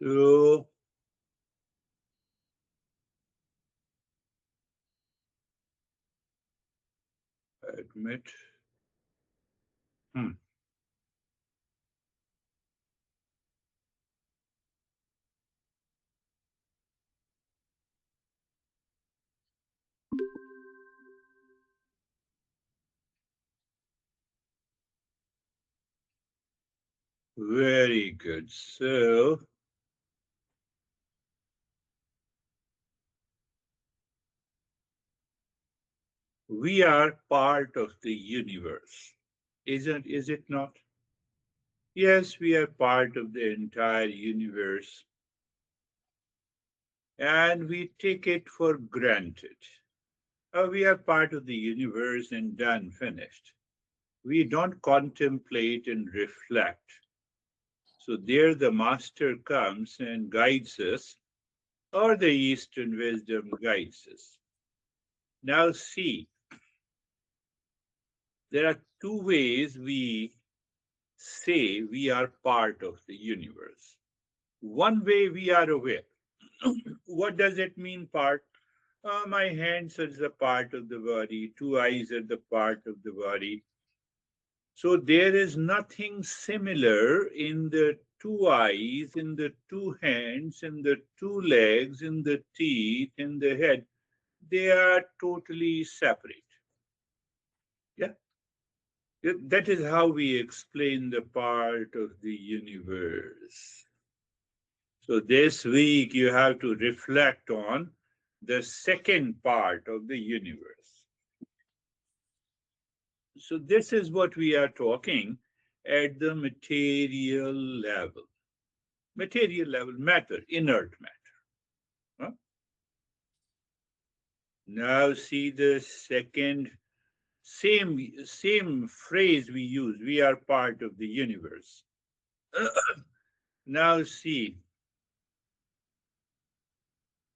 So admit. Hmm. Very good. So we are part of the universe. Is it not? Yes, we are part of the entire universe and we take it for granted. We are part of the universe and done, finished. We don't contemplate and reflect. So there the master comes and guides us, or the Eastern wisdom guides us. Now see, there are two ways we say we are part of the universe. One way we are aware. What does it mean, part? My hands are the part of the body, two eyes are the part of the body. So there is nothing similar in the two eyes, in the two hands, in the two legs, in the teeth, in the head. They are totally separate. Yeah. That is how we explain the part of the universe. So this week you have to reflect on the second part of the universe. So this is what we are talking at the material level. Material level matter, inert matter. Huh? Now see the second, same phrase we use. We are part of the universe. Now see,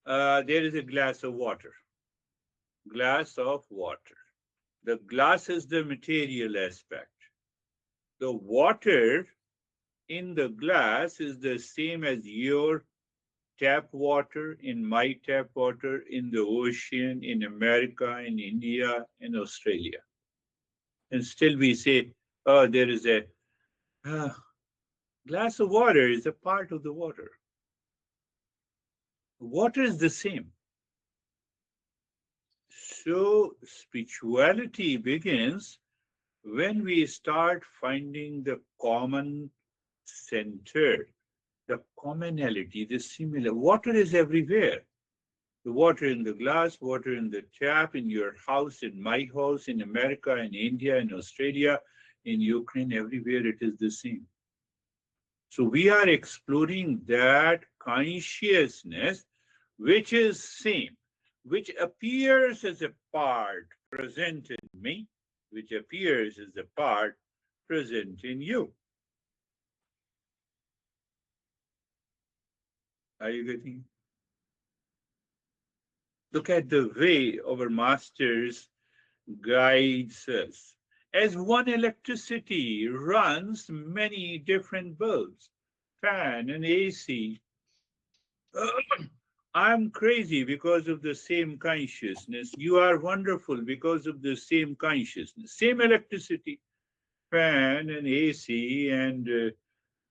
there is a glass of water. Glass of water. The glass is the material aspect. The water in the glass is the same as your tap water, in my tap water, in the ocean, in America, in India, in Australia. And still we say, oh, there is a uh, glass of water is a part of the water. Water is the same. So spirituality begins when we start finding the common center, the commonality, the similar. Water is everywhere. The water in the glass, water in the tap, in your house, in my house, in America, in India, in Australia, in Ukraine, everywhere it is the same. So we are exploring that consciousness which is same, which appears as a part present in me, which appears as a part present in you. Are you getting? Look at the way our masters guides us. As one electricity runs many different bulbs, fan and AC. I'm crazy because of the same consciousness. You are wonderful because of the same consciousness. Same electricity, fan and AC and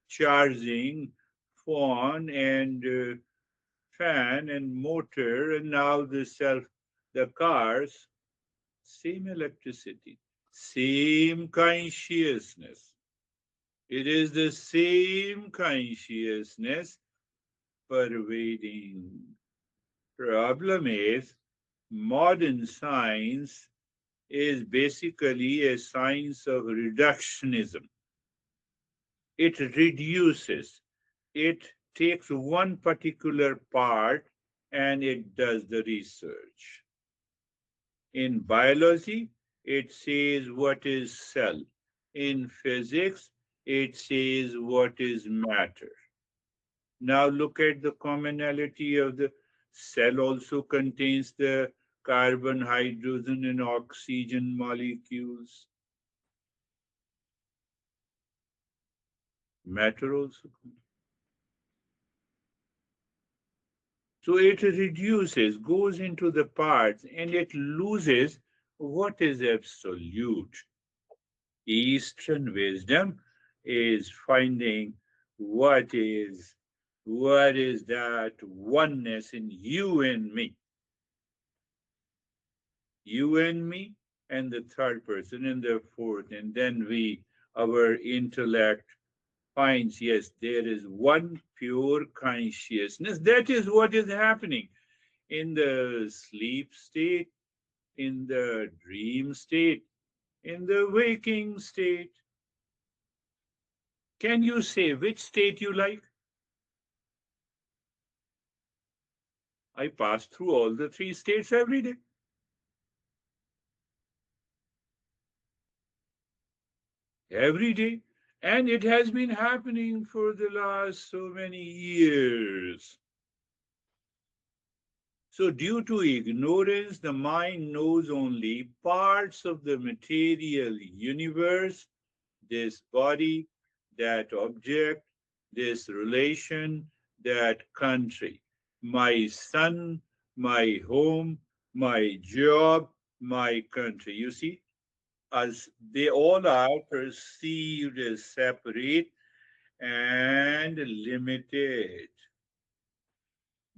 charging, phone and fan and motor, and now the cars. Same electricity, same consciousness. It is the same consciousness pervading. Problem is, modern science is basically a science of reductionism. It reduces, it takes one particular part and it does the research. In biology, it says what is cell. In physics, it says what is matter. Now look at the commonality of the cell also contains the carbon, hydrogen, and oxygen molecules. Matter also. So it reduces, goes into the parts, and it loses what is absolute. Eastern wisdom is finding what is what is that oneness in you and me, you and me, and the third person and the fourth, and then our intellect finds, yes, there is one pure consciousness. That is what is happening in the sleep state, in the dream state, in the waking state. Can you say which state you like? I pass through all the three states every day. Every day. And it has been happening for the last so many years. So, due to ignorance, the mind knows only parts of the material universe, this body, that object, this relation, that country, my son, my home, my job, my country. You see, as they all are perceived as separate and limited.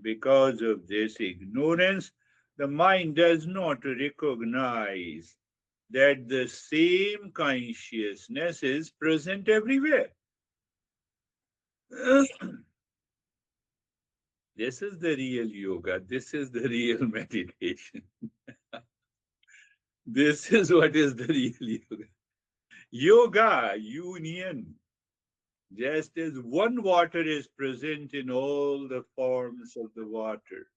Because of this ignorance, the mind does not recognize that the same consciousness is present everywhere. This is the real yoga. This is the real meditation. This is what is the real yoga. Yoga, union. Just as one water is present in all the forms of the water.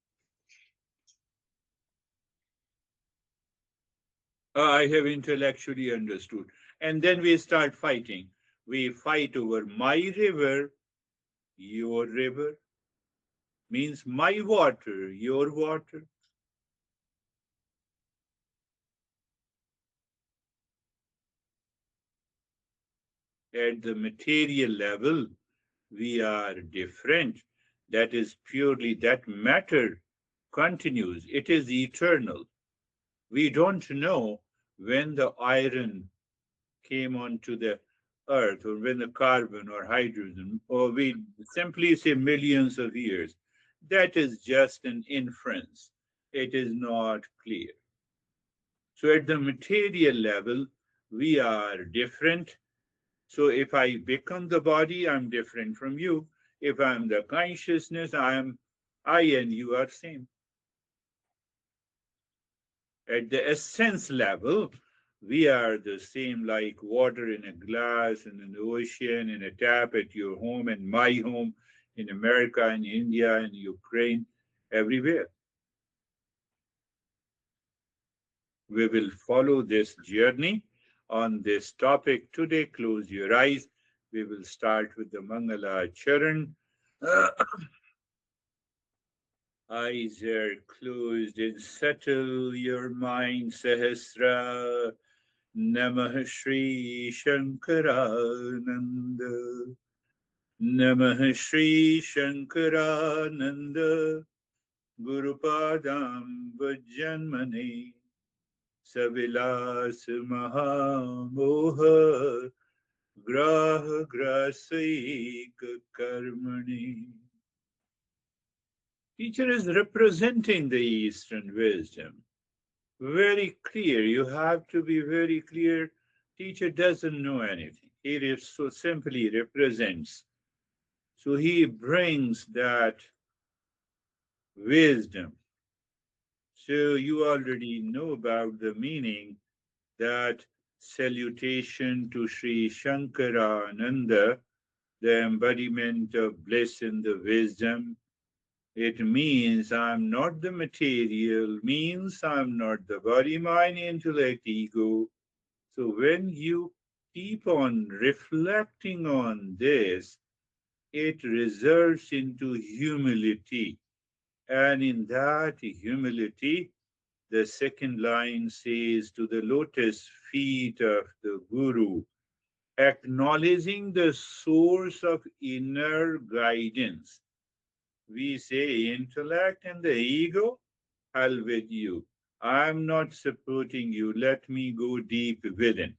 I have intellectually understood. And then we start fighting. We fight over my river, your river, means my water, your water. At the material level, we are different. That is purely that matter continues. It is eternal. We don't know when the iron came onto the earth or when the carbon or hydrogen, or we simply say millions of years. That is just an inference. It is not clear. So at the material level, we are different. So if I become the body, I'm different from you. If I'm the consciousness, I and you are same. At the essence level, we are the same, like water in a glass, in an ocean, in a tap at your home and my home, in America, in India, in Ukraine, everywhere. We will follow this journey on this topic today. Close your eyes. We will start with the Mangala Charan. Eyes are closed and settle your mind, Sahasra. Namah Shri Shankarananda. Namah Shri Shankarananda. Gurupadam Vajanmane. Savilas Mahamoha. Graha Grasik Karmani. Teacher is representing the Eastern wisdom. Very clear. You have to be very clear. Teacher doesn't know anything. He so simply represents. So he brings that wisdom. So you already know about the meaning that salutation to Sri Shankarananda, the embodiment of bliss in the wisdom. It means I'm not the material, means I'm not the body, mind, intellect, ego. So when you keep on reflecting on this, it results into humility. And in that humility, the second line says, to the lotus feet of the Guru, acknowledging the source of inner guidance. We say intellect and the ego, hell with you. I'm not supporting you. Let me go deep within.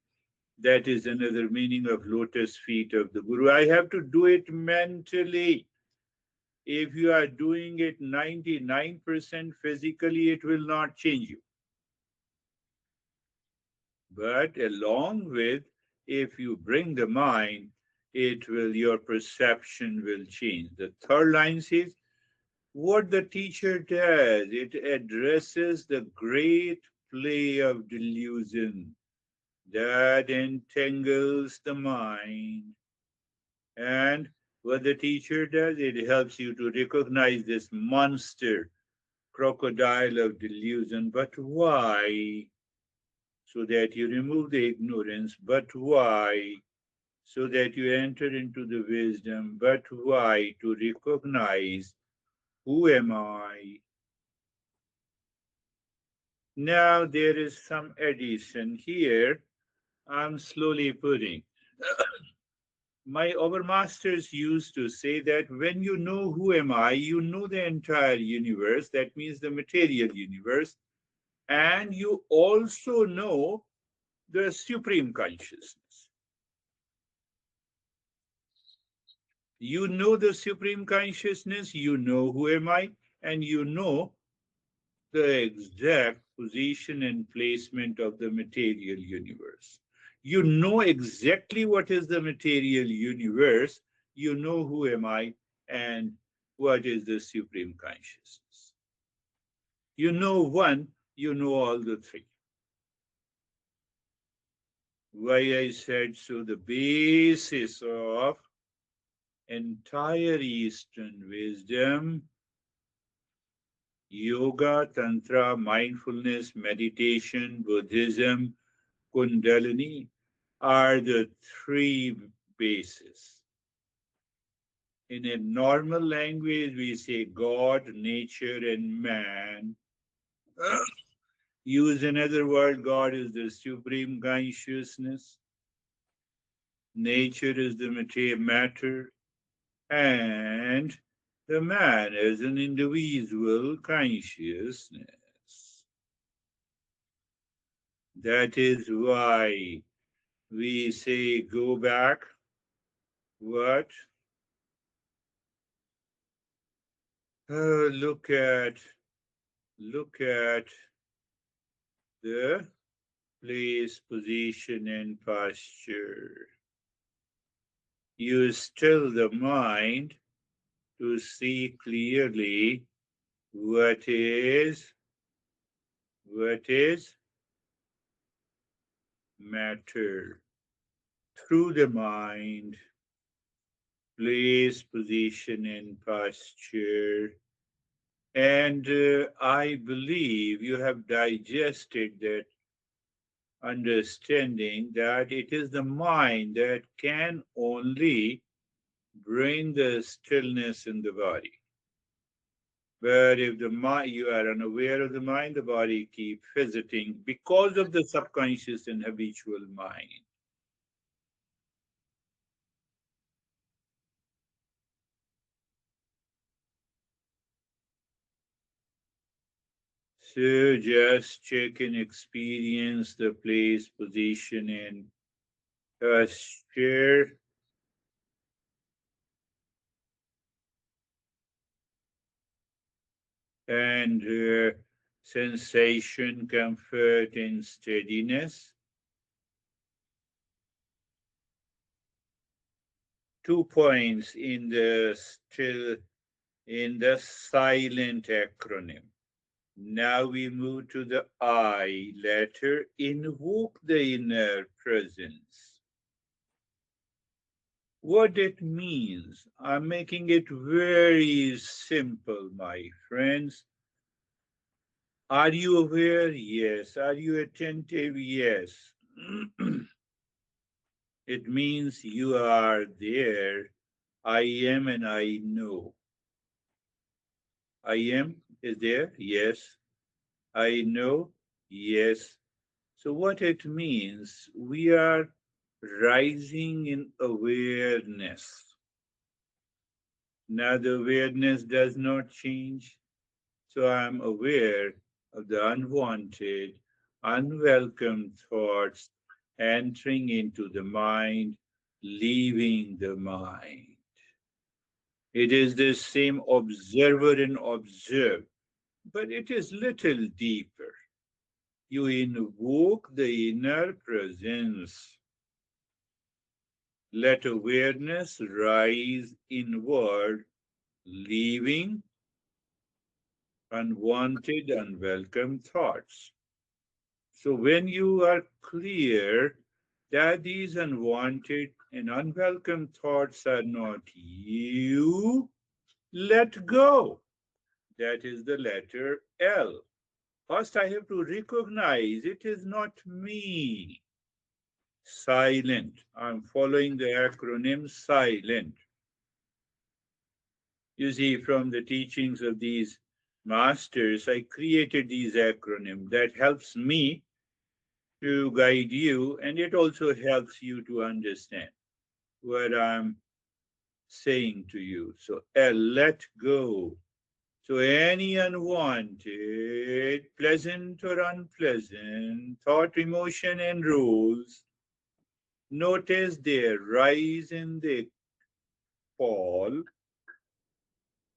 That is another meaning of lotus feet of the Guru. I have to do it mentally. If you are doing it 99% physically, it will not change you. But along with, if you bring the mind, it will, your perception will change. The third line says, what the teacher does, it addresses the great play of delusion that entangles the mind. And what the teacher does, it helps you to recognize this monster, crocodile of delusion. But why? So that you remove the ignorance. But why? So that you enter into the wisdom. But why? To recognize, who am I? Now there is some addition here. I'm slowly putting. My overmasters used to say that when you know who am I, you know the entire universe. That means the material universe. And you also know the supreme consciousness. You know the supreme consciousness, you know who am I, and you know the exact position and placement of the material universe. You know exactly what is the material universe, you know who am I, and what is the supreme consciousness. You know one, you know all the three. Why I said so, the basis of entire Eastern wisdom, yoga, tantra, mindfulness, meditation, Buddhism, kundalini, are the three bases. In a normal language, we say God, nature, and man. Use another word, God is the supreme consciousness, nature is the material matter, and the man is an individual consciousness. That is why we say go back. What? Look at the place, position, and posture. You still the mind to see clearly what is matter through the mind, place, position, and posture. And I believe you have digested that understanding that it is the mind that can only bring the stillness in the body. But if the mind, you are unaware of the mind, the body keep visiting because of the subconscious and habitual mind. So just check and experience the place, position, and posture, and sensation, comfort, and steadiness. 2 points in the silent acronym. Now we move to the I letter. Invoke the inner presence. What it means, I'm making it very simple, my friends. Are you aware? Yes. Are you attentive? Yes. It means you are there. I am and I know. I am is there? Yes. I know? Yes. So, what it means, we are rising in awareness. Now the awareness does not change. So I'm aware of the unwanted, unwelcome thoughts entering into the mind, leaving the mind. It is the same observer and observed, but it is little deeper. You invoke the inner presence. Let awareness rise inward, leaving unwanted, unwelcome thoughts. So when you are clear that these unwanted and unwelcome thoughts are not you, let go. That is the letter L. First, I have to recognize it is not me. Silent. I'm following the acronym SILENT. You see, from the teachings of these masters, I created these acronyms that helps me to guide you, and it also helps you to understand what I'm saying to you. So, L, let go. So, any unwanted, pleasant or unpleasant thought, emotion, and rules, notice their rise and their fall.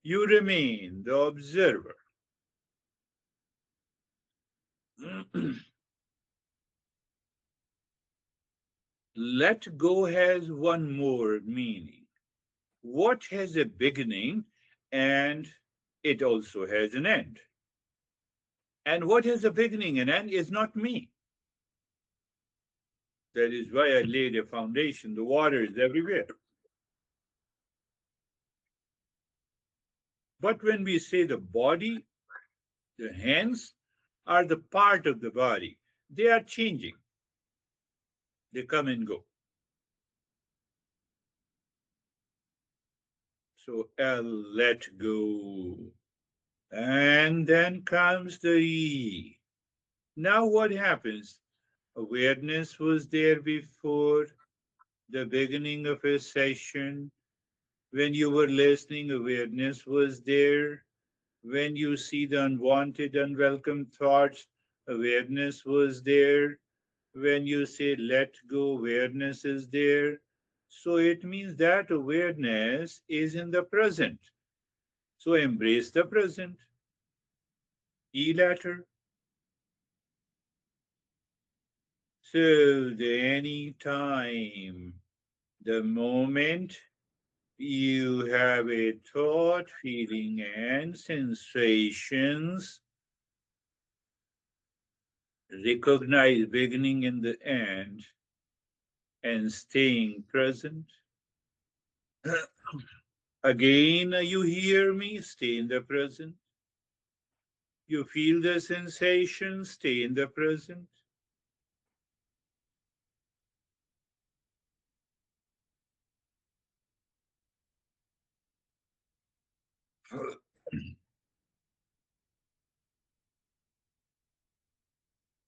You remain the observer. Let go has one more meaning. What has a beginning and it also has an end. And what has a beginning and end is not me. That is why I laid a foundation. The water is everywhere. But when we say the body, the hands are the part of the body. They are changing. They come and go. So L, let go. And then comes the E. Now what happens? Awareness was there before the beginning of a session. When you were listening, awareness was there. When you see the unwanted, unwelcome thoughts, awareness was there. When you say let go, awareness is there. So it means that awareness is in the present. So embrace the present. E letter. So the any time, the moment you have a thought, feeling, and sensations, recognize beginning and the end, and staying present. Again, you hear me, stay in the present. You feel the sensation, stay in the present.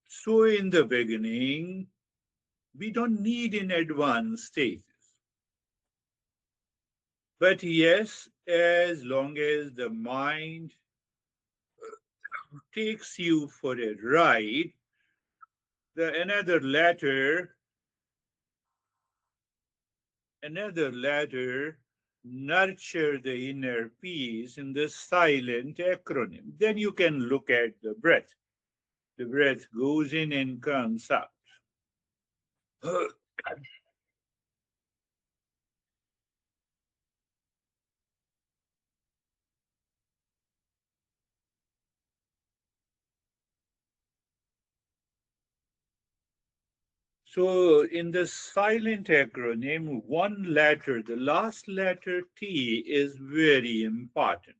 So, in the beginning, we don't need an advanced status. But yes, as long as the mind takes you for a ride, the another letter nurture the inner peace in the silent acronym. Then you can look at the breath. The breath goes in and comes out. So in the silent acronym, one letter, the last letter T is very important.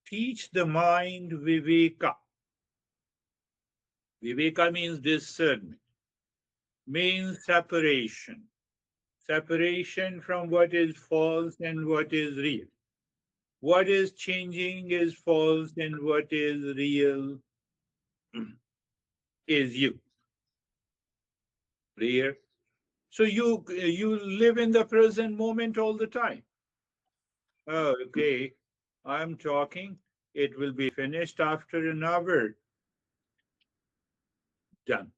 Teach the mind viveka. Viveka means discernment, means separation. Separation from what is false and what is real. What is changing is false and what is real is you. Clear? So you live in the present moment all the time. Oh, okay. I'm talking. It will be finished after an hour. Done.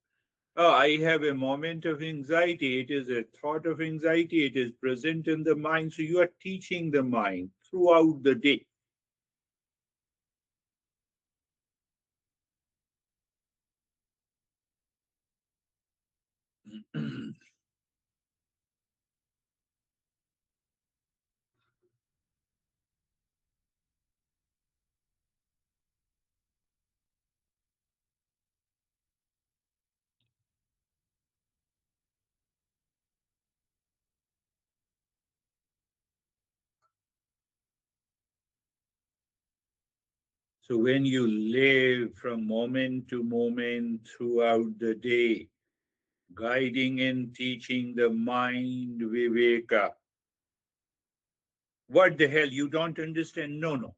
Oh, I have a moment of anxiety. It is a thought of anxiety. It is present in the mind. So you are teaching the mind throughout the day. So when you live from moment to moment throughout the day, guiding and teaching the mind viveka, what the hell? You don't understand? No, no.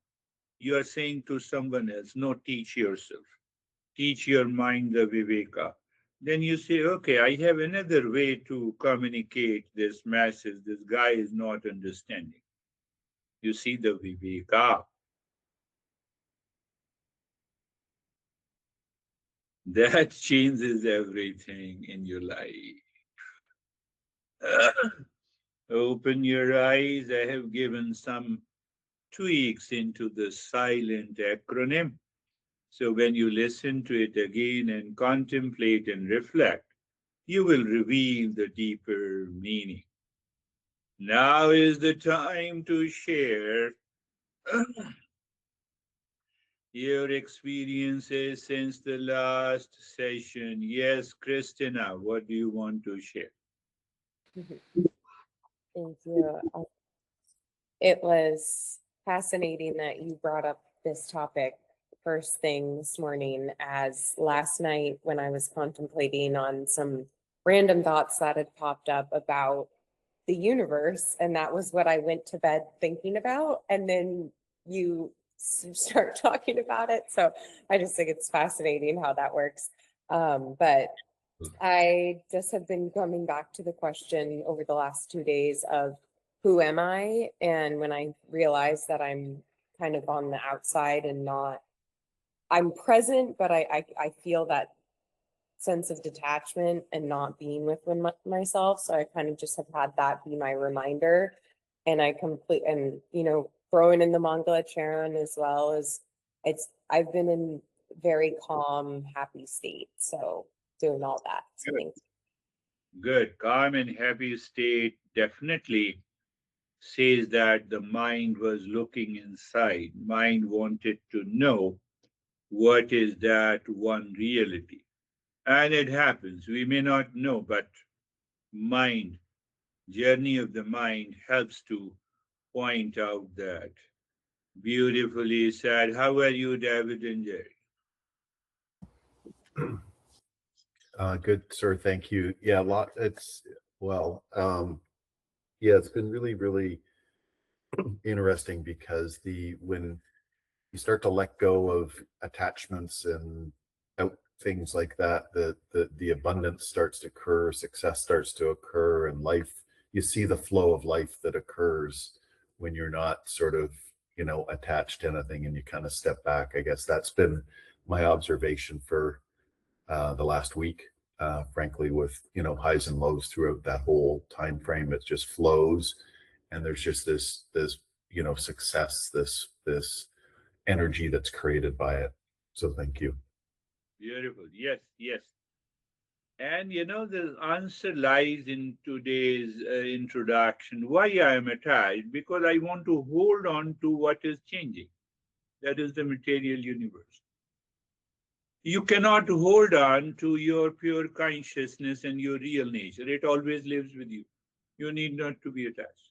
You are saying to someone else, no, teach yourself. Teach your mind the viveka. Then you say, okay, I have another way to communicate this message. This guy is not understanding. You see the viveka. That changes everything in your life. Open your eyes. I have given some tweaks into the silent acronym. So when you listen to it again and contemplate and reflect, you will reveal the deeper meaning. Now is the time to share your experiences since the last session. Yes, Christina, what do you want to share? Thank you. It was fascinating that you brought up this topic first thing this morning, as last night when I was contemplating on some random thoughts that had popped up about the universe, and that was what I went to bed thinking about. And then you start talking about it. So I just think it's fascinating how that works. But I just have been coming back to the question over the last 2 days of who am I? And when I realize that I'm kind of on the outside and not, I'm present, but I feel that sense of detachment and not being within myself. So I kind of just have had that be my reminder. And I complete, and throwing in the Mangala Charan as well, as I've been in very calm, happy state. So doing all that. So Good. thank Good. Calm and happy state definitely says that the mind was looking inside. Mind wanted to know what is that one reality. And it happens. We may not know, but mind, journey of the mind helps to point out that. Beautifully said. How are you, David and Jerry? Good, sir. Thank you. Yeah, a lot. Well, yeah, it's been really, really interesting because the when you start to let go of attachments and out things like that, the abundance starts to occur, success starts to occur, and life. You see the flow of life that occurs when you're not sort of attached to anything, and you kind of step back. I guess that's been my observation for the last week. Frankly, with highs and lows throughout that whole time frame, it just flows, and there's just this success, this energy that's created by it. So thank you. Beautiful. Yes, yes. And the answer lies in today's introduction. Why I am attached? Because I want to hold on to what is changing. That is the material universe. You cannot hold on to your pure consciousness and your real nature. It always lives with you. You need not to be attached.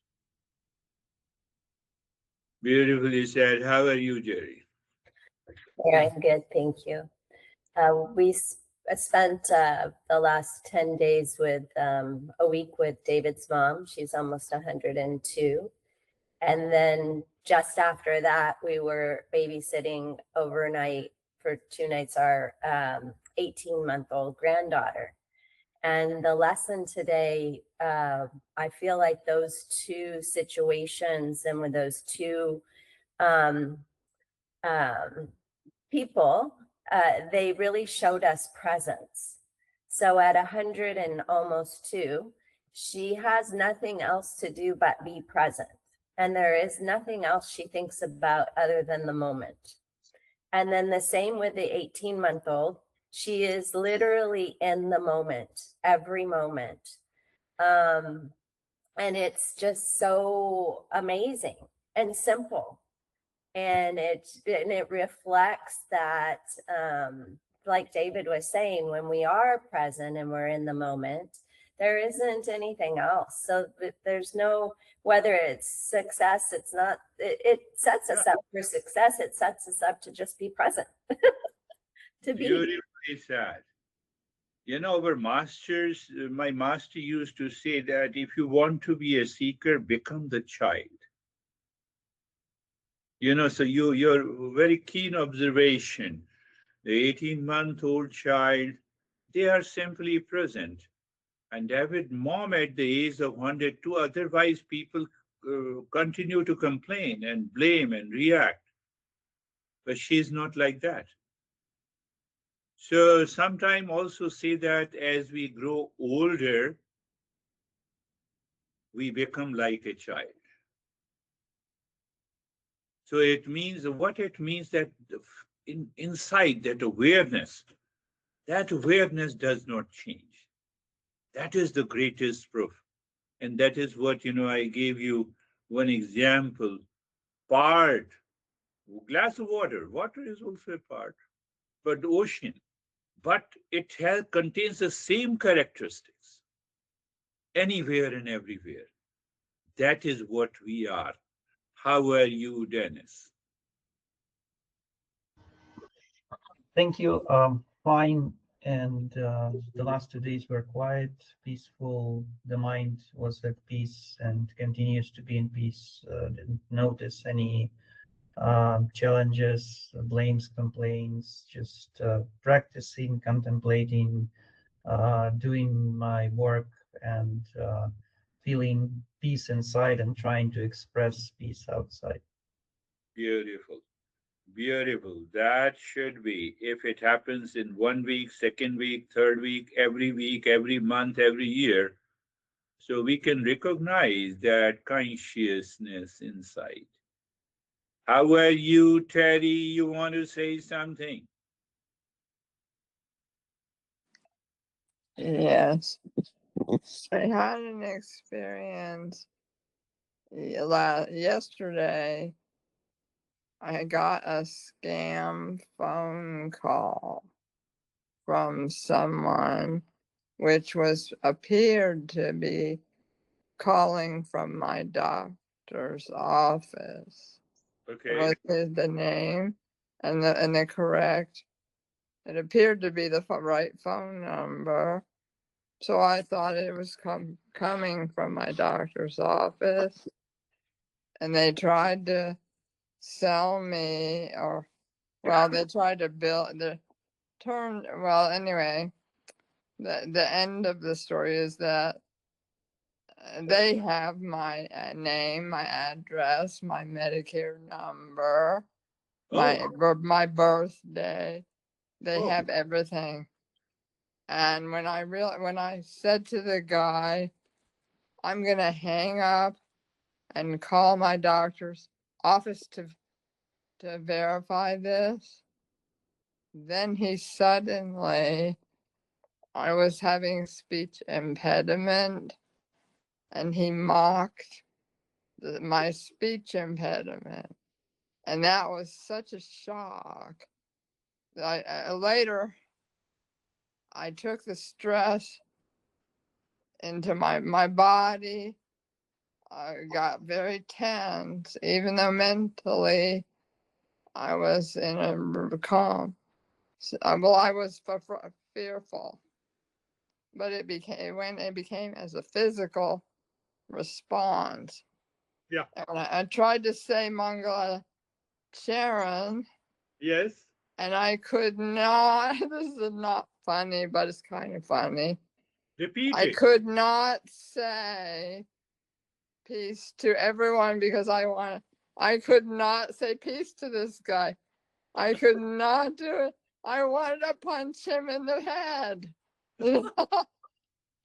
Beautifully said. How are you, Jerry? Yeah, I'm good, thank you. I spent the last 10 days with a week with David's mom. She's almost 102. And then just after that, we were babysitting overnight for 2 nights our 18-month-old granddaughter. And the lesson today, I feel like those two situations and with those two um, um, people, they really showed us presence. So at 100 and almost 2, she has nothing else to do but be present. And there is nothing else she thinks about other than the moment. And then the same with the 18-month-old. She is literally in the moment, every moment. And it's just so amazing and simple. And it reflects that, like David was saying, when we are present and we're in the moment, there isn't anything else. So there's no, whether it's success, it's not, it sets us up for success. It sets us up to just be present, to be. Beautifully said. You know, our masters, my master used to say that if you want to be a seeker, become the child. You know, so your very keen observation, the 18-month-old child, they are simply present. And David, mom at the age of 102, otherwise people continue to complain and blame and react. But she's not like that. So sometimes also say that as we grow older, we become like a child. So it means what it means that inside that awareness does not change. That is the greatest proof. And that is what, I gave you one example. Part, glass of water. Water is also a part, but the ocean. But it contains the same characteristics anywhere and everywhere. That is what we are. How are you, Dennis? Thank you. Fine. And the last 2 days were quiet, peaceful. The mind was at peace and continues to be in peace. Didn't notice any challenges, blames, complaints, just practicing, contemplating, doing my work, and feeling peace inside and trying to express peace outside. Beautiful. Beautiful. That should be. If it happens in 1 week, second week, third week, every month, every year, so we can recognize that consciousness inside. How are you, Terry? You want to say something? Yes, I had an experience yesterday. I got a scam phone call from someone, which appeared to be calling from my doctor's office. Okay. Was the name and the correct? It appeared to be the right phone number. So I thought it was coming from my doctor's office, and they tried to sell me, or they tried to build the turn. Well, anyway, the end of the story is that they have my name, my address, my Medicare number, my birthday. They have everything. And when I said to the guy, I'm gonna hang up and call my doctor's office to verify this, then he suddenly, I was having speech impediment, and he mocked my speech impediment, and that was such a shock. Later I took the stress into my body. I got very tense, even though mentally I was in a calm. I was fearful, but it became as a physical response. Yeah. And I tried to say Mangala Charan. Yes. And I could not. This is not funny, but it's kind of funny. Repeat I it. could not say peace to everyone because I could not say peace to this guy. I could not do it. I wanted to punch him in the head.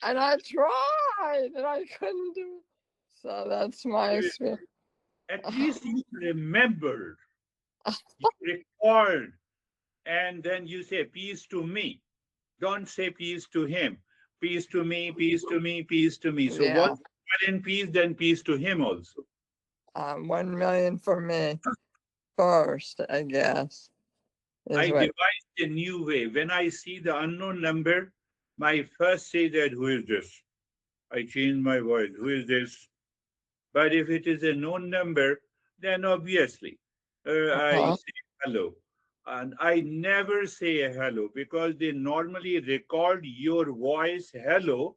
And I tried and I couldn't do it. So that's my experience. At least you remembered, you recalled, and then you say peace to me. Don't say peace to him. Peace to me, peace to me, peace to me. So Yeah. once you are in peace, then peace to him also. 1 million for me first, I guess. I Is what devised a new way. When I see the unknown number, my first say that who is this? I change my voice. Who is this? But if it is a known number, then obviously I uh-huh. say hello. And I never say a hello because they normally record your voice hello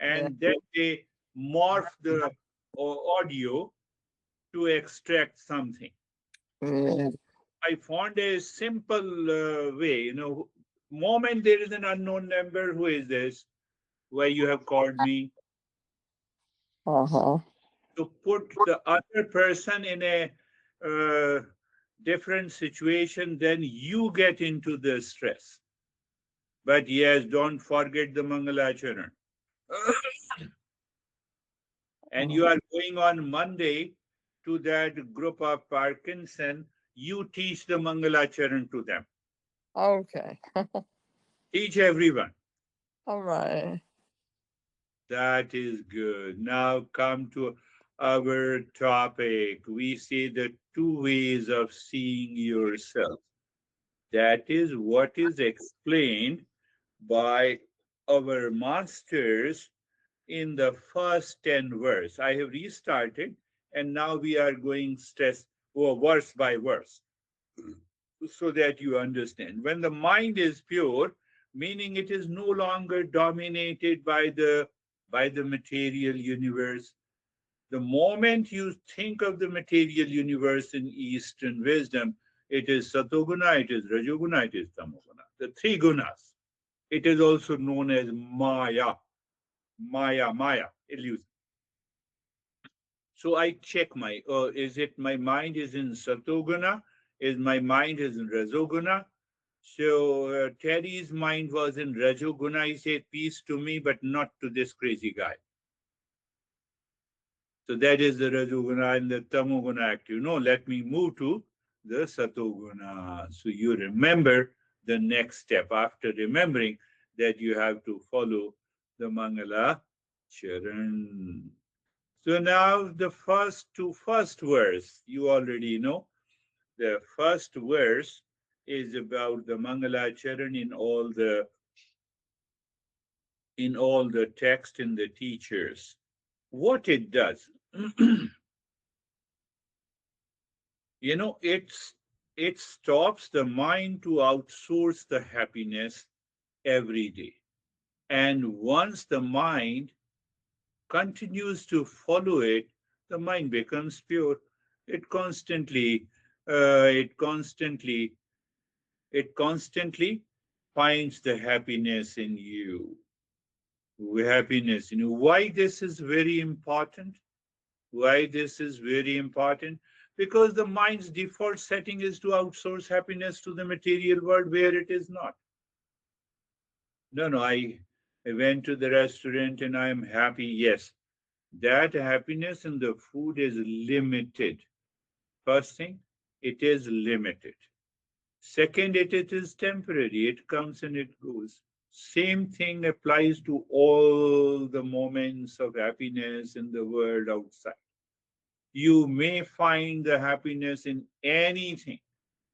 Yeah. and then they morph the audio to extract something. Yeah. I found a simple way, moment there is an unknown number, who is this? Why you have called me? Uh-huh. To put the other person in a uh, different situation, then you get into the stress. But yes, don't forget the Mangalacharan. And you are going on Monday to that group of Parkinson, you teach the Mangalacharan to them. Okay. Teach everyone. All right. That is good. Now come to our topic. We see the two ways of seeing yourself. That is what is explained by our masters in the first 10 verse. I have restarted and now we are going verse by verse so that you understand. When the mind is pure, meaning it is no longer dominated by the material universe. The moment you think of the material universe in Eastern wisdom, it is Satoguna, it is Rajoguna, it is Tamoguna, the three gunas. It is also known as Maya, Maya, illusion. So I check is it my mind is in Satoguna? Is my mind is in Rajoguna? So Terry's mind was in Rajoguna. He said, peace to me, but not to this crazy guy. So that is the Rajoguna and the Tamoguna active. No, let me move to the Satoguna. So you remember the next step after remembering that you have to follow the Mangala Charan. So now the first verse, you already know. The first verse is about the Mangala Charan in all the text in the teachers. What it does, it stops the mind to outsource the happiness every day. And once the mind continues to follow it, the mind becomes pure. It constantly, uh, it constantly, it constantly finds the happiness in you. Happiness in you. Why this is very important? Why this is very important? Because the mind's default setting is to outsource happiness to the material world where it is not. No, I went to the restaurant and I am happy. Yes, that happiness in the food is limited. First thing, it is limited. Second, it is temporary. It comes and it goes. Same thing applies to all the moments of happiness in the world outside. You may find the happiness in anything,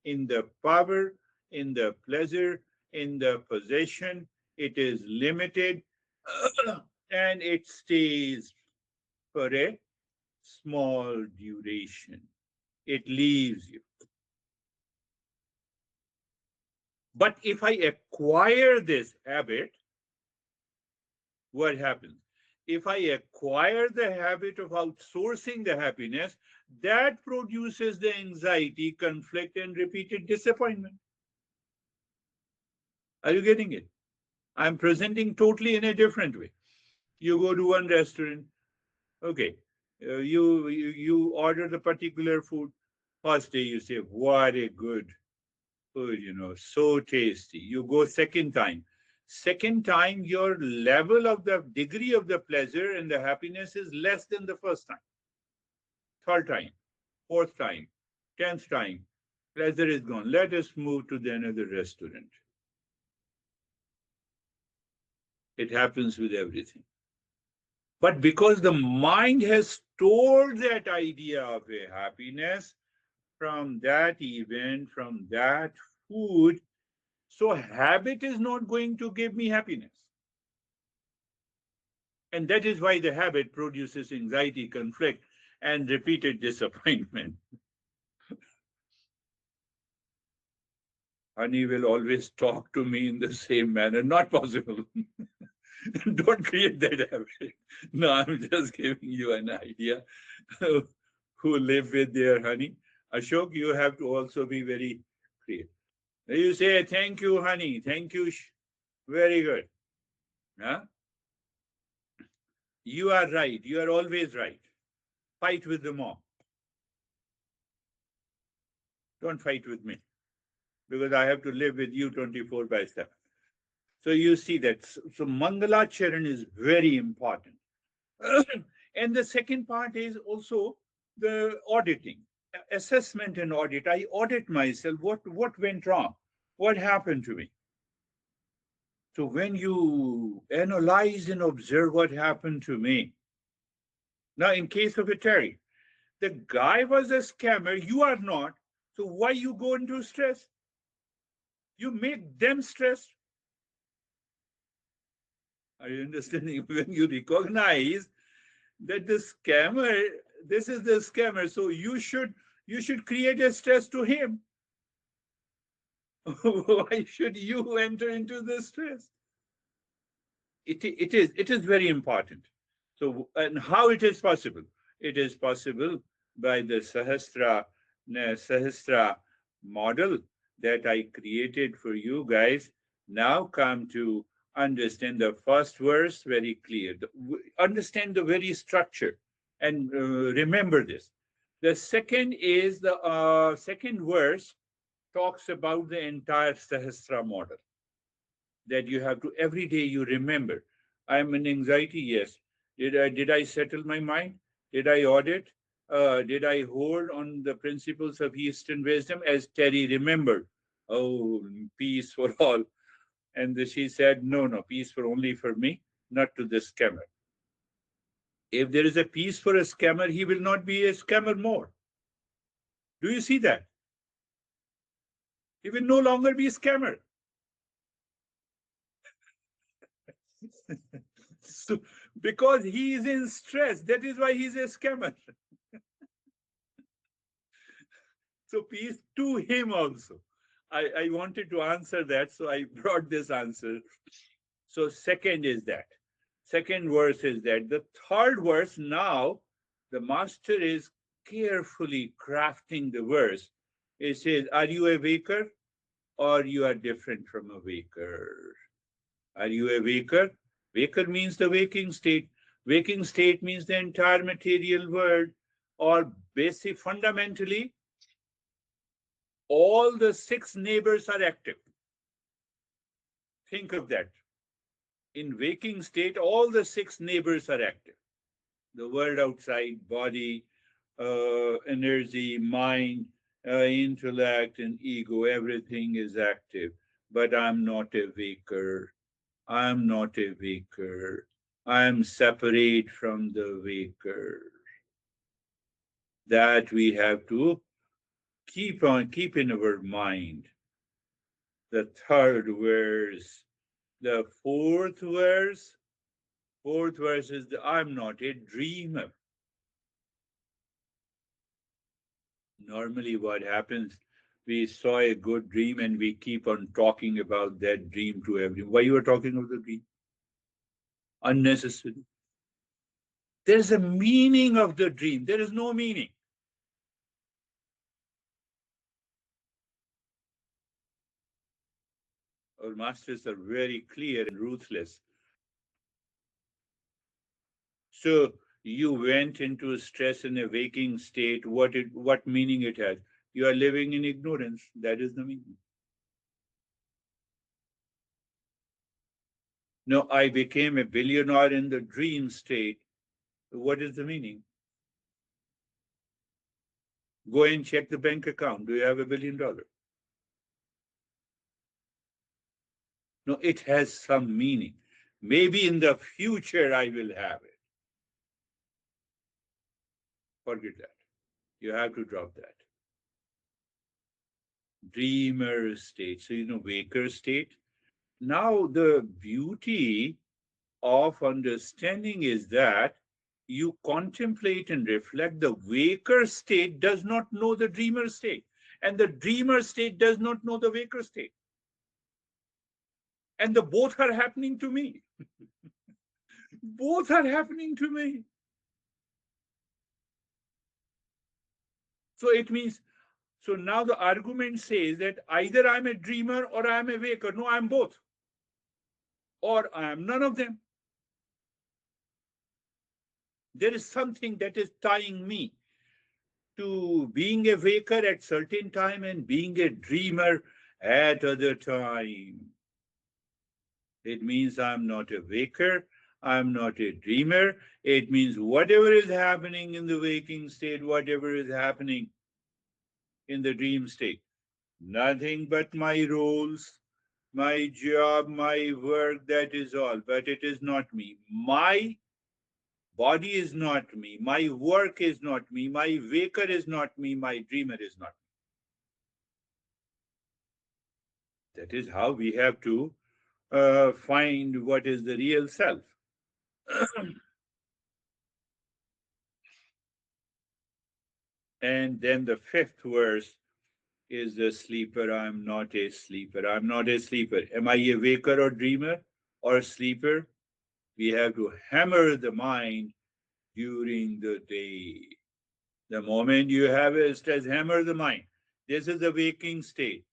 in the power, in the pleasure, in the possession. It is limited and it stays for a small duration. It leaves you. But if I acquire this habit, what happens? If I acquire the habit of outsourcing the happiness, that produces the anxiety, conflict, and repeated disappointment. Are you getting it? I'm presenting totally in a different way. You go to one restaurant, okay, you order the particular food. First day you say, what a good food, so tasty. You go second time. Second time, your level of the degree of the pleasure and the happiness is less than the first time. Third time, fourth time, 10th time, pleasure is gone. Let us move to the another restaurant. It happens with everything. But because the mind has stored that idea of a happiness from that event, from that food, so habit is not going to give me happiness. And that is why the habit produces anxiety, conflict, and repeated disappointment. Honey will always talk to me in the same manner. Not possible. Don't create that habit. No, I'm just giving you an idea who live with their honey. Ashok, you have to also be very clear. You say, thank you, honey. Thank you. Very good. Huh? You are right. You are always right. Fight with the mom. Don't fight with me because I have to live with you 24 by 7. So you see that. So Mangalacharan is very important. And the second part is also the auditing, assessment and audit. I audit myself. What went wrong? What happened to me? So when you analyze and observe what happened to me, now in case of a Terry, the guy was a scammer, you are not. So why you go into stress? You make them stressed. Are you understanding? When you recognize that the scammer, this is the scammer, so you should create a stress to him. Why should you enter into the stress? It is very important. So, and how it is possible? It is possible by the Sahasra model that I created for you guys. Now come to understand the first verse very clear. Understand the very structure and remember this. The second is the second verse talks about the entire Sahasra model that you have to every day you remember. I'm in anxiety, yes. Did I settle my mind? Did I audit? Did I hold on the principles of Eastern wisdom as Terry remembered? Oh, peace for all. And she said, no, no, peace for only for me, not to the scammer. If there is a peace for a scammer, he will not be a scammer more. Do you see that? He will no longer be a scammer. So, because he is in stress, that is why he's a scammer. So peace to him also. I wanted to answer that, so I brought this answer. So second is that. Second verse is that. The third verse now, the master is carefully crafting the verse. It says, are you a waker or you are different from a waker? Are you a waker? Waker means the waking state. Waking state means the entire material world, or basic fundamentally, all the six neighbors are active. Think of that. In waking state, all the six neighbors are active. The world outside, body, energy, mind, intellect, and ego, everything is active. But I'm not a waker. I'm not a waker. I'm separate from the waker. That we have to keep in our mind. The third verse. The fourth verse is I'm not a dreamer. Normally, what happens, we saw a good dream and we keep on talking about that dream to everyone. Why you are talking of the dream? Unnecessary. There's a meaning of the dream. There is no meaning. Our masters are very clear and ruthless. So you went into stress in a waking state. What meaning it has? You are living in ignorance. That is the meaning. No, I became a billionaire in the dream state. What is the meaning? Go and check the bank account. Do you have $1 billion? No, it has some meaning. Maybe in the future I will have it. Forget that. You have to drop that. Dreamer state. So, waker state. Now, the beauty of understanding is that you contemplate and reflect. The waker state does not know the dreamer state, and the dreamer state does not know the waker state. And the both are happening to me. Both are happening to me. So it means, so now the argument says that either I'm a dreamer or I'm a waker. No, I'm both. Or I am none of them. There is something that is tying me to being a waker at certain time and being a dreamer at other time. It means I'm not a waker, I'm not a dreamer. It means whatever is happening in the waking state, whatever is happening in the dream state, nothing but my roles, my job, my work, that is all. But it is not me. My body is not me. My work is not me. My waker is not me. My dreamer is not me. That is how we have to find what is the real self. And then the fifth verse is the sleeper. I'm not a sleeper. I'm not a sleeper. Am I a waker or dreamer or sleeper? We have to hammer the mind during the day. The moment you have a stress, hammer the mind. This is the waking state.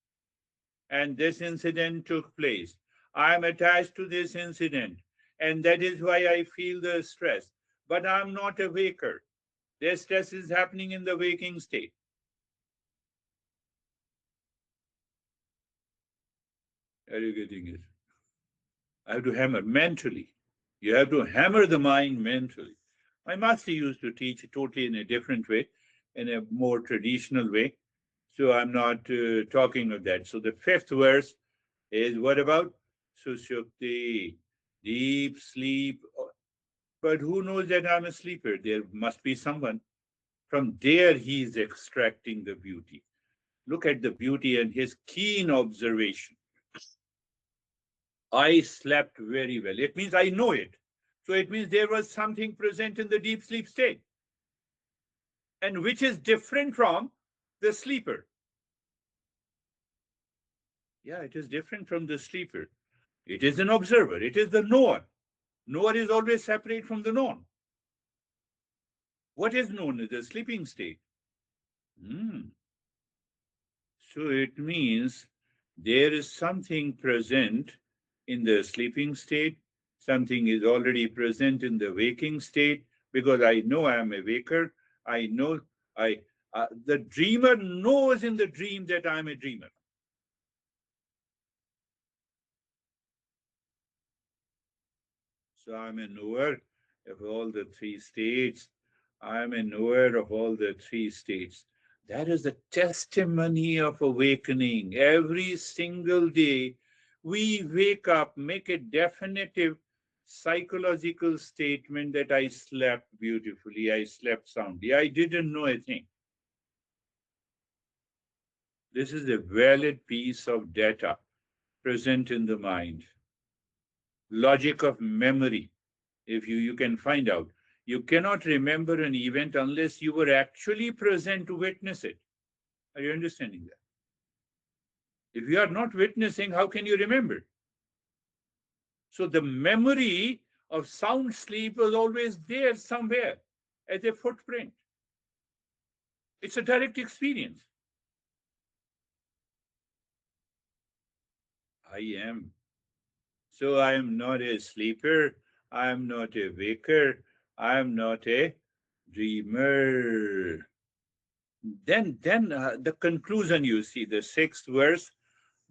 And this incident took place. I am attached to this incident. And that is why I feel the stress. But I'm not a waker. The stress is happening in the waking state. Are you getting it? I have to hammer mentally. You have to hammer the mind mentally. My master used to teach totally in a different way, in a more traditional way. So I'm not talking of that. So the fifth verse is what about Sushupti, deep sleep. But who knows that I'm a sleeper? There must be someone. From there, he is extracting the beauty. Look at the beauty and his keen observation. I slept very well. It means I know it. So it means there was something present in the deep sleep state, and which is different from the sleeper. Yeah, it is different from the sleeper. It is an observer. It is the knower. Knower is always separate from the known. What is known is the sleeping state. Hmm. So it means there is something present in the sleeping state, something is already present in the waking state, because I know I am a waker. I know the dreamer knows in the dream that I am a dreamer. So I'm a knower of all the three states. I'm a knower of all the three states. That is the testimony of awakening. Every single day, we wake up, make a definitive psychological statement that I slept beautifully, I slept soundly, I didn't know a thing. This is a valid piece of data present in the mind. Logic of memory. If you can find out, you cannot remember an event unless you were actually present to witness it. Are you understanding that? If you are not witnessing, how can you remember? So the memory of sound sleep was always there somewhere as a footprint. It's a direct experience. I am. So I am not a sleeper. I am not a waker. I am not a dreamer. Then the conclusion, you see, the sixth verse,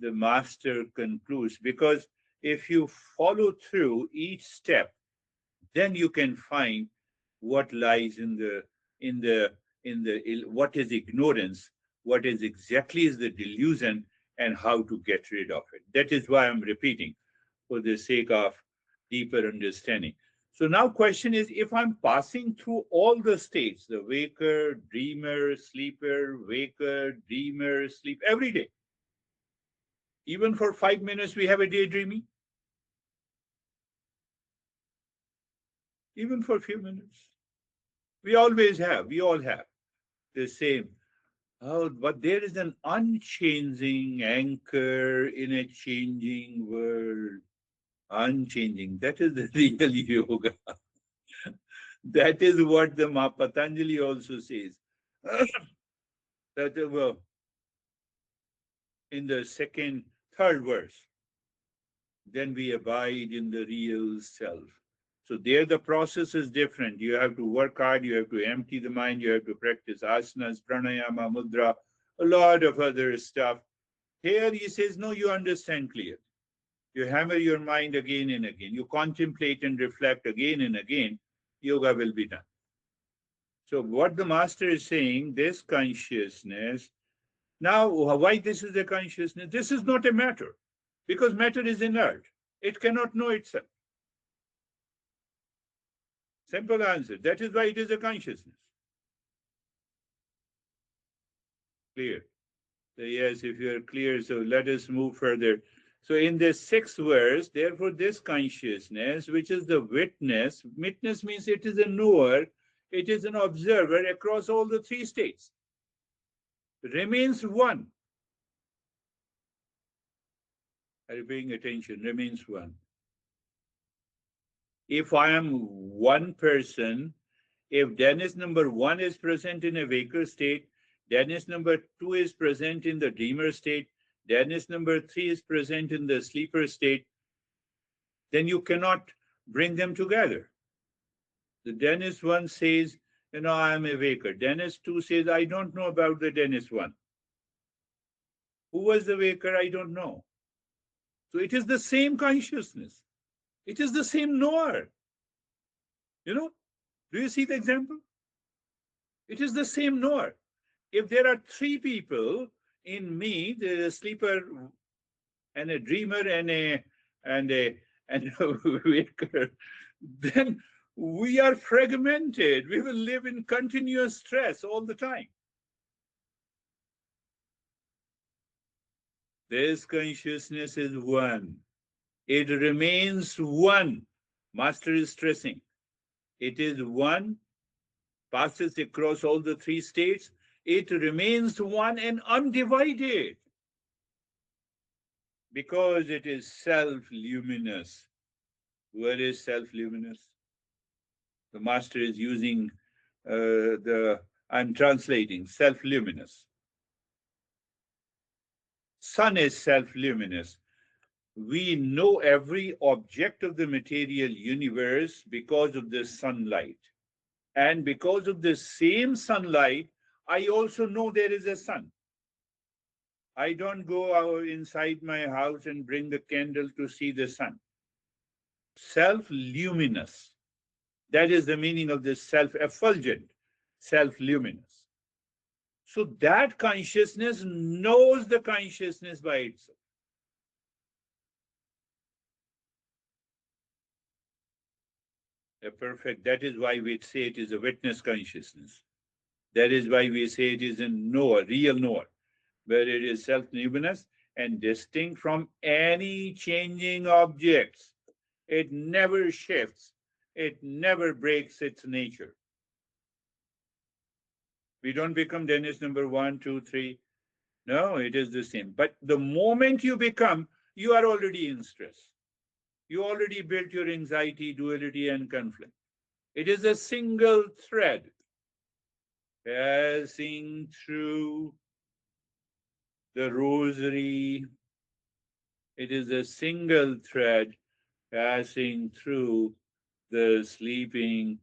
the master concludes, because if you follow through each step, then you can find what lies in the what is ignorance, what is exactly is the delusion, and how to get rid of it. That is why I'm repeating, for the sake of deeper understanding. So now question is, if I'm passing through all the states, the waker, dreamer, sleeper, waker, dreamer, sleep, every day, even for 5 minutes we have a daydreaming, even for a few minutes. We always have, we all have the same. Oh, but there is an unchanging anchor in a changing world. Unchanging. That is the real yoga. That is what the Patanjali also says. That in the third verse, then we abide in the real self. So there the process is different. You have to work hard, you have to empty the mind, you have to practice asanas, pranayama, mudra, a lot of other stuff. Here he says, no, you understand clear. You hammer your mind again and again. You contemplate and reflect again and again. Yoga will be done. So what the master is saying, this consciousness, now why this is a consciousness? This is not a matter, because matter is inert. It cannot know itself. Simple answer. That is why it is a consciousness. Clear? So yes, if you are clear, so let us move further. So in the sixth verse, therefore this consciousness, which is the witness means it is a knower, it is an observer across all the three states, remains one. Are you paying attention? Remains one. If I am one person, if Dennis number one is present in a waker state, Dennis number two is present in the dreamer state, Dennis number three is present in the sleeper state, then you cannot bring them together. The Dennis one says, I am a waker. Dennis two says, I don't know about the Dennis one. Who was the waker? I don't know. So it is the same consciousness. It is the same knower. Do you see the example? It is the same knower. If there are three people in me, the sleeper and a dreamer and a waker, then we are fragmented. We will live in continuous stress all the time. This consciousness is one. It remains one. Master is stressing. It is one, passes across all the three states. It remains one and undivided, because it is self-luminous. Where is self-luminous? The master is using I'm translating, self-luminous. Sun is self-luminous. We know every object of the material universe because of the sunlight. And because of the same sunlight, I also know there is a sun. I don't go out inside my house and bring the candle to see the sun. Self-luminous. That is the meaning of this self-effulgent, self-luminous. So that consciousness knows the consciousness by itself. Perfect. That is why we say it is a witness consciousness. That is why we say it is a knower, real knower, where it is self-luminous and distinct from any changing objects. It never shifts. It never breaks its nature. We don't become Dennis number 1, 2, 3. No, it is the same. But the moment you become, you are already in stress. You already built your anxiety, duality, and conflict. It is a single thread passing through the rosary. It is a single thread passing through the sleeping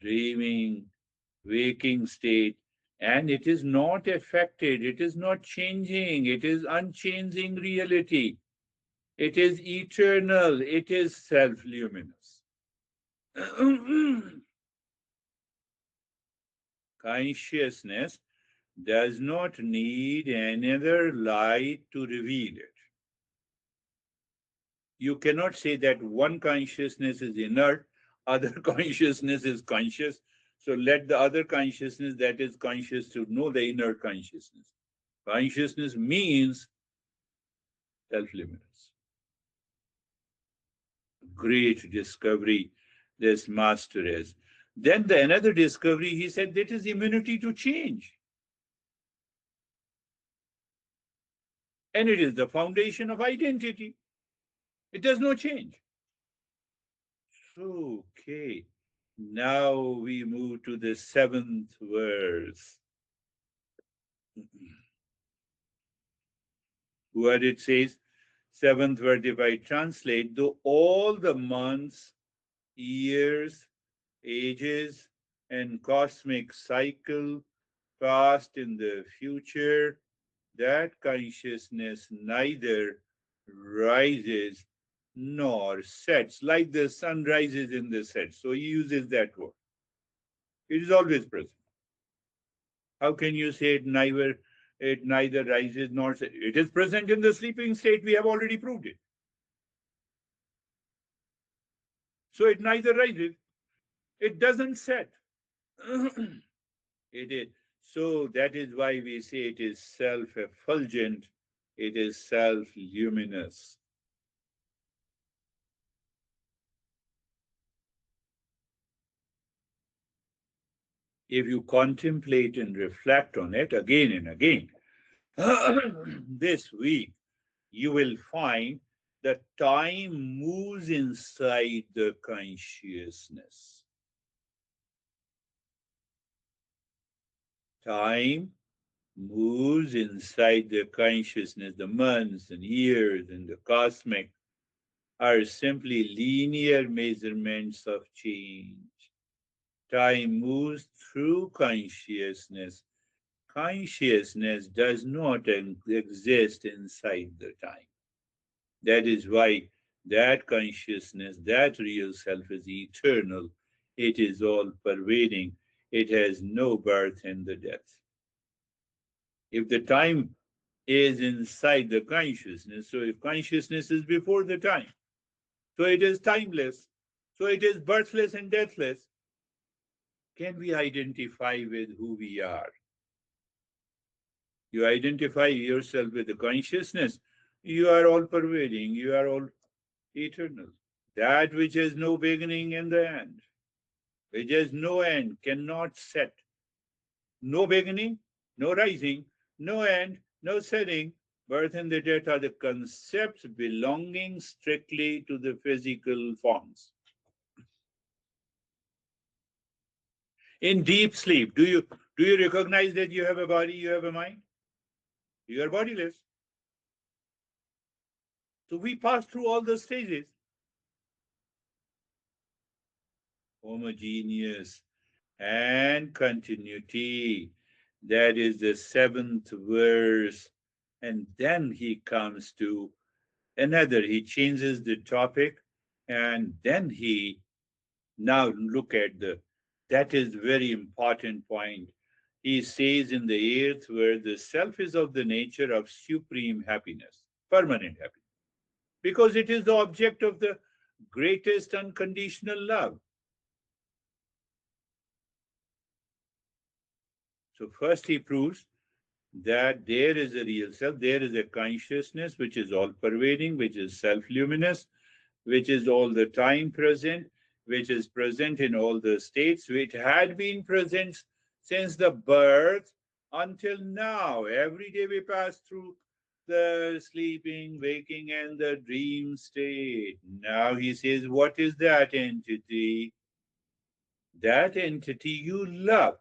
dreaming, waking state, and it is not affected, it is not changing, it is unchanging reality. It is eternal, it is self luminous. Consciousness does not need another light to reveal it. You cannot say that one consciousness is inert, other consciousness is conscious. So let the other consciousness that is conscious to know the inner consciousness. Consciousness means self-luminous. Great discovery this master is. Then the another discovery, he said, that is immunity to change. And it is the foundation of identity. It does not change. Okay. Now we move to the seventh verse. What it says, seventh verse, if I translate, though all the months, years, ages, and cosmic cycle past in the future, that consciousness neither rises nor sets, like the sun rises in the set. So he uses that word. It is always present. How can you say it neither rises nor sets? It is present in the sleeping state. We have already proved it. So it neither rises, it doesn't set. It is. So that is why we say it is self-effulgent, it is self-luminous. If you contemplate and reflect on it again and again, this week, you will find that time moves inside the consciousness. Time moves inside the consciousness. The months and years and the cosmic are simply linear measurements of change. Time moves through consciousness. Consciousness does not exist inside the time. That is why that consciousness, that real self is eternal. It is all pervading. It has no birth and the death. If the time is inside the consciousness, so if consciousness is before the time, so it is timeless, so it is birthless and deathless, can we identify with who we are? You identify yourself with the consciousness, you are all pervading, you are all eternal. That which has no beginning and the end, which has no end, cannot set. No beginning, no rising, no end, no setting. Birth and the death are the concepts belonging strictly to the physical forms. In deep sleep, do you recognize that you have a body, you have a mind? You are bodiless. So we pass through all the stages. Homogeneous and continuity. That is the seventh verse. And then he comes to another. He changes the topic and then he now look at that is very important point. He says in the eighth verse, the self is of the nature of supreme happiness, permanent happiness, because it is the object of the greatest unconditional love. So first he proves that there is a real self, there is a consciousness which is all pervading, which is self-luminous, which is all the time present, which is present in all the states, which had been present since the birth until now. Every day we pass through the sleeping, waking, and the dream state. Now he says, what is that entity? That entity you love.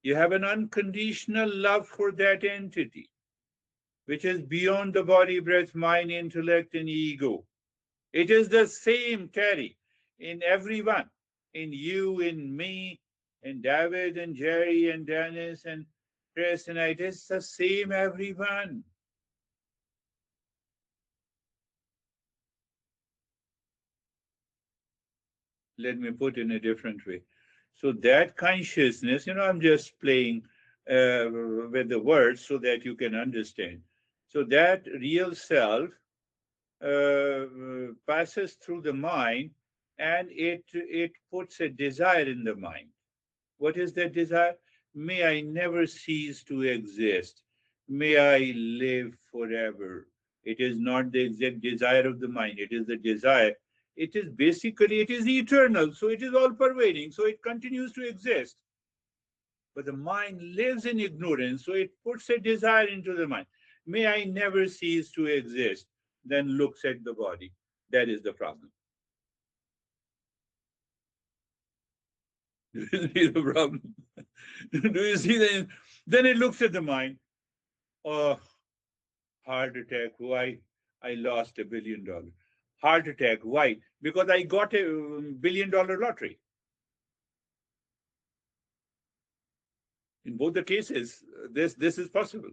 You have an unconditional love for that entity, which is beyond the body, breath, mind, intellect, and ego. It is the same, Terry, in everyone, in you, in me, and David and Jerry and Dennis and Chris, and it is the same everyone. Let me put in a different way. So that consciousness, I'm just playing with the words so that you can understand. So that real self passes through the mind, and it puts a desire in the mind. What is that desire? May I never cease to exist. May I live forever. It is not the exact desire of the mind. It is the desire. It is basically, it is eternal. So it is all pervading. So it continues to exist. But the mind lives in ignorance. So it puts a desire into the mind. May I never cease to exist. Then looks at the body. That is the problem. Do you see the problem? Do you see the? Then it looks at the mind. Oh, heart attack. Why? I lost $1 billion. Heart attack. Why? Because I got a $1 billion lottery. In both the cases, this is possible.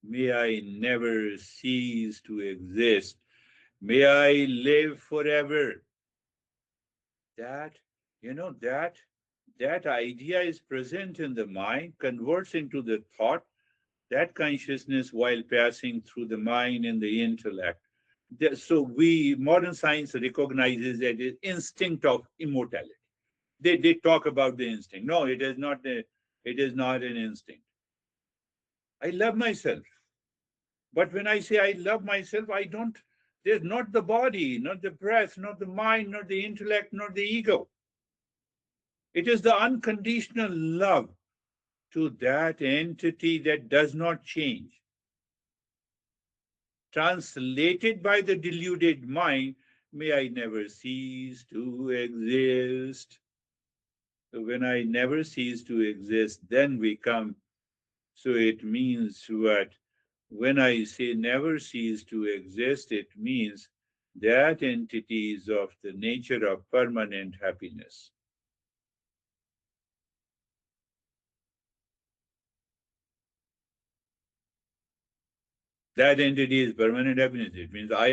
May I never cease to exist. May I live forever. That, that idea is present in the mind, converts into the thought, that consciousness while passing through the mind and the intellect. So modern science recognizes that instinct of immortality. They talk about the instinct. No, it is not an instinct. I love myself. But when I say I love myself, I don't, there's not the body, not the breath, not the mind, not the intellect, not the ego. It is the unconditional love to that entity that does not change. Translated by the deluded mind, may I never cease to exist. So when I never cease to exist, then we come. So it means what? When I say never cease to exist, it means that entity is of the nature of permanent happiness. That entity is permanent happiness. It means I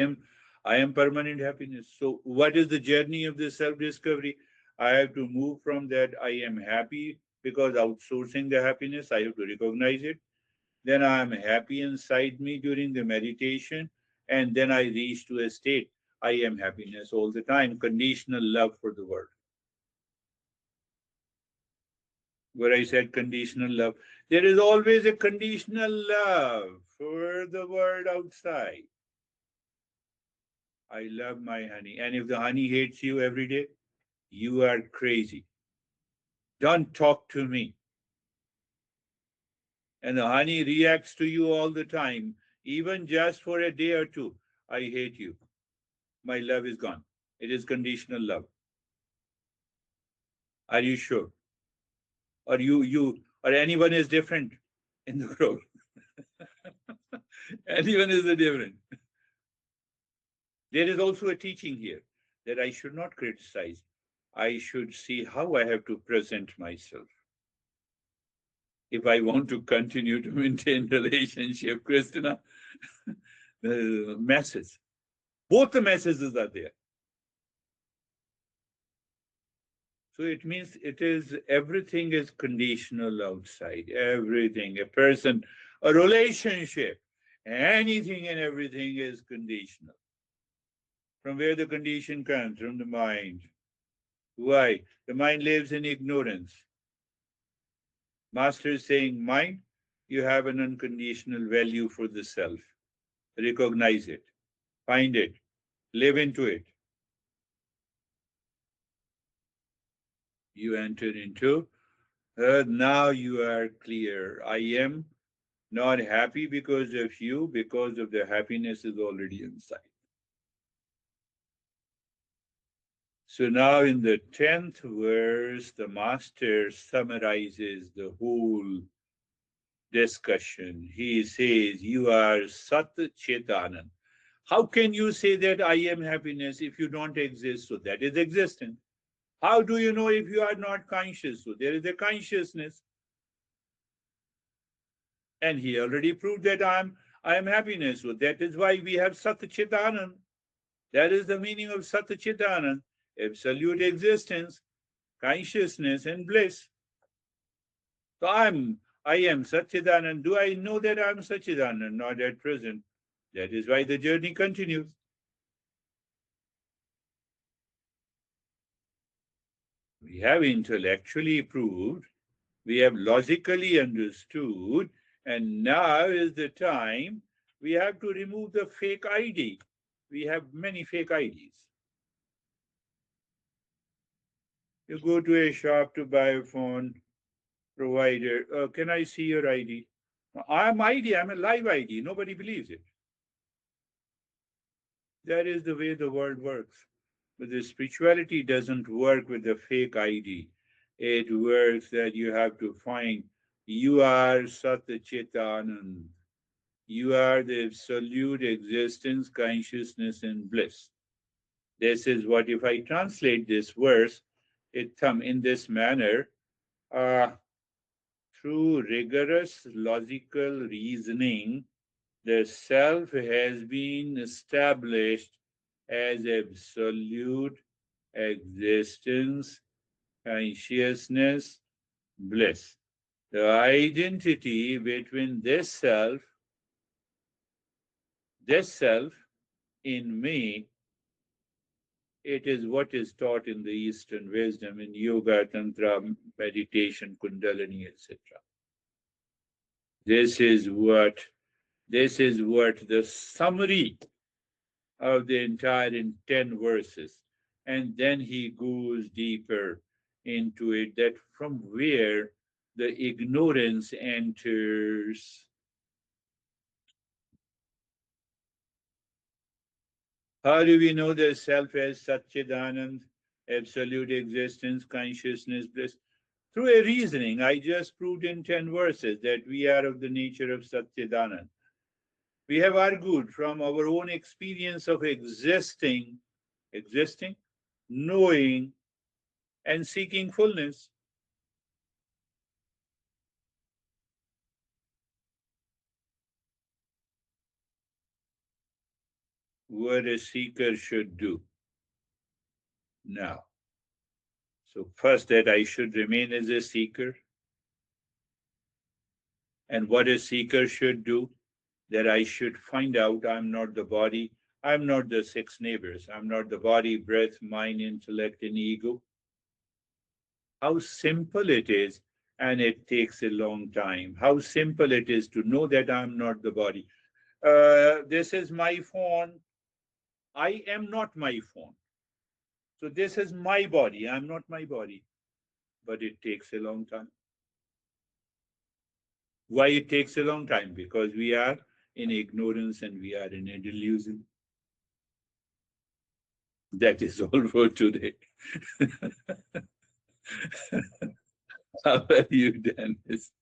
am permanent happiness. So what is the journey of this self-discovery? I have to move from that I am happy because outsourcing the happiness, I have to recognize it. Then I am happy inside me during the meditation, and then I reach to a state I am happiness all the time, conditional love for the world. Where I said conditional love, there is always a conditional love for the world outside. I love my honey. And if the honey hates you every day, you are crazy. Don't talk to me. And the honey reacts to you all the time, even just for a day or two. I hate you. My love is gone. It is conditional love. Are you sure? Or or anyone is different in the group? Anyone is different. There is also a teaching here that I should not criticize. I should see how I have to present myself. If I want to continue to maintain relationship, Christina, the message, both the messages are there. So it means it is everything is conditional outside. Everything, a person, a relationship, anything and everything is conditional. From where the condition comes? From the mind. Why? The mind lives in ignorance. Master is saying, mind, you have an unconditional value for the self. Recognize it, find it, live into it. You enter into, now you are clear. I am not happy because of you, because of the happiness is already inside. So now in the 10th verse, the master summarizes the whole discussion. He says, you are Sat Chetanand. How can you say that I am happiness if you don't exist? So that is existence. How do you know if you are not conscious? So there is a consciousness. And he already proved that I am happiness. So that is why we have Sat Chit Anand. That is the meaning of Sat Chit Anand, absolute existence, consciousness, and bliss. So I am Satchidanand. Do I know that I'm Satchidanand? Not at present. That is why the journey continues. We have intellectually proved, we have logically understood, and now is the time we have to remove the fake ID. We have many fake IDs. You go to a shop to buy a phone provider. Can I see your ID? I'm ID, I'm a live ID. Nobody believes it. That is the way the world works. But the spirituality doesn't work with the fake ID. It works that you have to find you are Sat Chit Anand. You are the absolute existence, consciousness, and bliss. This is what, if I translate this verse, it come in this manner, uh, through rigorous logical reasoning, the self has been established as absolute existence, consciousness, bliss. The identity between this self in me, it is what is taught in the Eastern wisdom, in yoga, tantra, meditation, kundalini, etc. This is what the summary of the entire in 10 verses. And then he goes deeper into it, that from where the ignorance enters. How do we know the self as Satchidanand, absolute existence, consciousness, bliss? Through a reasoning. I just proved in 10 verses that we are of the nature of Satchidanand. We have argued from our own experience of existing, knowing, and seeking fullness. What a seeker should do now. So, first, that I should remain as a seeker. And what a seeker should do, that I should find out I'm not the body, I'm not the six neighbors, I'm not the body, breath, mind, intellect, and ego. How simple it is, and it takes a long time. How simple it is to know that I'm not the body. This is my phone. I am not my phone. So this is my body. I'm not my body. But it takes a long time. Why it takes a long time? Because we are in ignorance and we are in a delusion. That is all for today. How are you, Dennis?